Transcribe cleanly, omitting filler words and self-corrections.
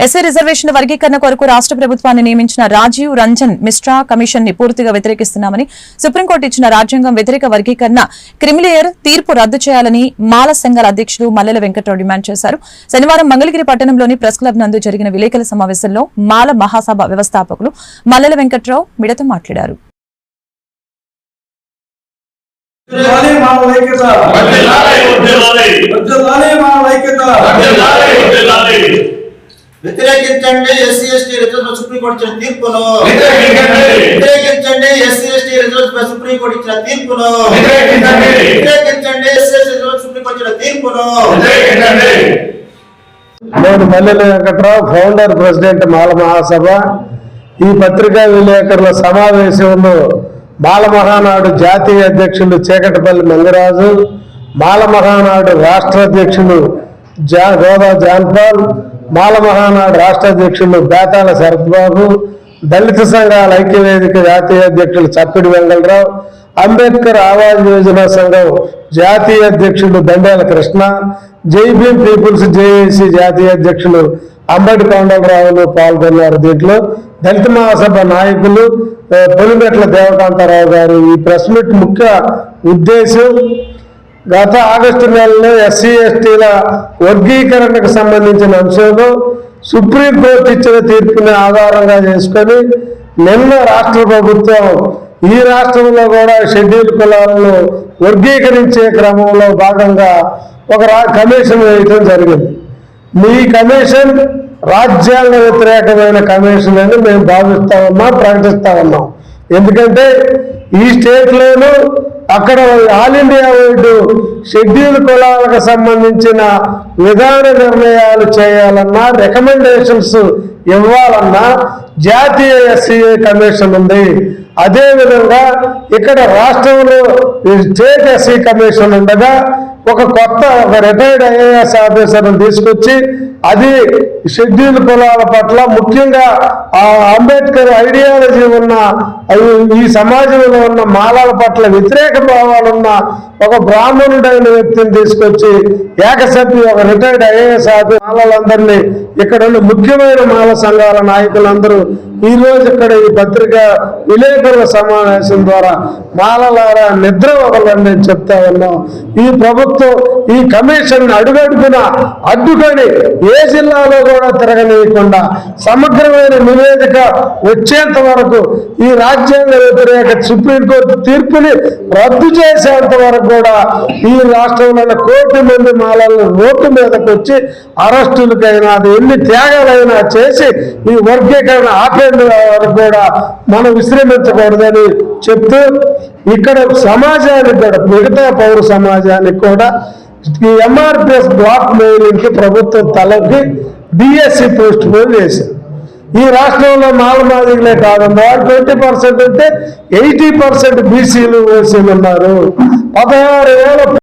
SC reservation వర్గీకరణ కొరకు రాష్ట్ర ప్రభుత్వాన్ని నియమించిన రాజీవ్ రంజన్ మిశ్రా కమిషన్ ని పూర్తిగా వ్యతిరేకిస్తున్నామని సుప్రీంకోర్టు ఇచ్చిన రాజ్యాంగం వ్యతిరేక వర్గీకరణ క్రిమిలియర్ తీర్పు రద్దు చేయాలని మాల సంఘాల అధ్యక్షులు మల్లెల వెంకట్రావు డిమాండ్ చేశారు. శనివారం మంగళగిరి పట్టణంలోని ప్రెస్ క్లబ్ నందు జరిగిన విలేకరుల సమావేశంలో మాల మహాసభ వ్యవస్థాపకులు మల్లెల వెంకట్రావు మీడియాతో మాట్లాడారు. వ్యతిరేకించండి ఎస్సీ ఎస్టీ రిజర్వేషన్ సుప్రీంకోర్టు ఇచ్చిన తీర్పును వ్యతిరేకించండి ఎస్సీ ఎస్టీ రిజర్వేషన్ సుప్రీంకోర్టు ఇచ్చిన తీర్పును వ్యతిరేకించండి ఎస్సీ ఎస్టీ రిజర్వేషన్ సుప్రీంకోర్టు ఇచ్చిన తీర్పును నేను మల్లెల వెంకట్రావు, ఫౌండర్ ప్రెసిడెంట్ మాల మహాసభ. ఈ పత్రికా విలేకరుల సమావేశంలో మాల మహానాడు జాతీయ అధ్యక్షులు చేకటపల్లి మంగరాజు, మాల మహానాడు రాష్ట్ర అధ్యక్షులు గోదా జాన్పాల్, మాల మహానాడు రాష్ట్ర అధ్యక్షులు బేతాల శరత్బాబు, దళిత సంఘాల ఐక్యవేదిక జాతీయ అధ్యక్షులు చప్పిడి వెంగళరావు, అంబేద్కర్ ఆవాజ్ యోజన సంఘం జాతీయ అధ్యక్షులు దండేల కృష్ణ, జై భీమ్ పీపుల్స్ జేఏసీ జాతీయ అధ్యక్షులు అంబటి కొండలరావులు పాల్గొన్నారు. దీంట్లో దళిత మహాసభ నాయకులు పొలిమెట్ల దేవకాంతారావు గారు. ఈ ప్రెస్ మీట్ ముఖ్య ఉద్దేశం గత ఆగస్టు నెలలో ఎస్సీ ఎస్టీల వర్గీకరణకు సంబంధించిన అంశంలో సుప్రీంకోర్టు ఇచ్చిన తీర్పుని ఆధారంగా చేసుకొని నిన్న రాష్ట్ర ప్రభుత్వం ఈ రాష్ట్రంలో కూడా షెడ్యూల్ కులాలను వర్గీకరించే క్రమంలో భాగంగా ఒక కమిషన్ వేయటం జరిగింది. మీ కమిషన్ రాజ్యాంగ వ్యతిరేకమైన కమిషన్ అని మేము భావిస్తా ఉన్నాం, ప్రకటిస్తా ఉన్నాం. ఎందుకంటే ఈ స్టేట్లోనూ అక్కడ ఆల్ ఇండియా వైడ్ షెడ్యూల్ కులాలకు సంబంధించిన విధాన నిర్ణయాలు చేయాలన్నా, రికమెండేషన్స్ ఇవ్వాలన్నా జాతీయ ఎస్సీఏ కమిషన్ ఉంది. అదేవిధంగా ఇక్కడ రాష్ట్రంలో స్టేట్ ఎస్సీ కమిషన్ ఉండగా ఒక రిటైర్డ్ ఐఏఎస్ ఆఫీసర్ను తీసుకొచ్చి అది షెడ్యూల్ కులాల పట్ల ముఖ్యంగా అంబేద్కర్ ఐడియాలజీ ఉన్న ఈ సమాజంలో ఉన్న మాలల పట్ల వ్యతిరేక భావాలున్న ఒక బ్రాహ్మణుడైన వ్యక్తిని తీసుకొచ్చి ఏకసభ్య ఒక రిటైర్డ్ ఐఏఎస్ ఆఫీసర్ మాలలందరినీ ఇక్కడ ఉన్న ముఖ్యమైన మాల సంఘాల నాయకులందరూ ఈ రోజు ఇక్కడ ఈ పత్రికా విలేకరుల సమావేశం ద్వారా మాలలారా నిద్ర వదలని చెప్తా ఉన్నాం. ఈ ప్రభుత్వం ఈ కమిషన్ అడుగడుగున అడ్డుకొని ఏ జిల్లాలో కూడా తిరగనీయకుండా సమగ్రమైన నివేదిక వచ్చేంత వరకు ఈ రాజ్యాంగ వ్యతిరేక సుప్రీంకోర్టు తీర్పుని రద్దు చేసేంత వరకు కూడా ఈ రాష్ట్రంలో కోటి మంది మాలలను రోడ్డు మీదకి వచ్చి అరెస్టులకైనా అది ఎన్ని త్యాగాలైనా చేసి ఈ వర్గీకరణ ఆపేందు వరకు కూడా మనం విశ్రమించకూడదని చెప్తూ ఇక్కడ సమాజానికి కూడా మిగతా పౌర సమాజానికి కూడా ఈ ఎంఆర్పిఎస్ బ్లాక్ మెయిలింగ్ కి ప్రభుత్వం తలకి డిఎస్సి పోస్ట్ పోన్ చేసింది. ఈ రాష్ట్రంలో మాలమాదిగలే కాదన్నా 20% ఉంటే 80% బీసీలు ఓసీలు ఉన్నారు. 16,000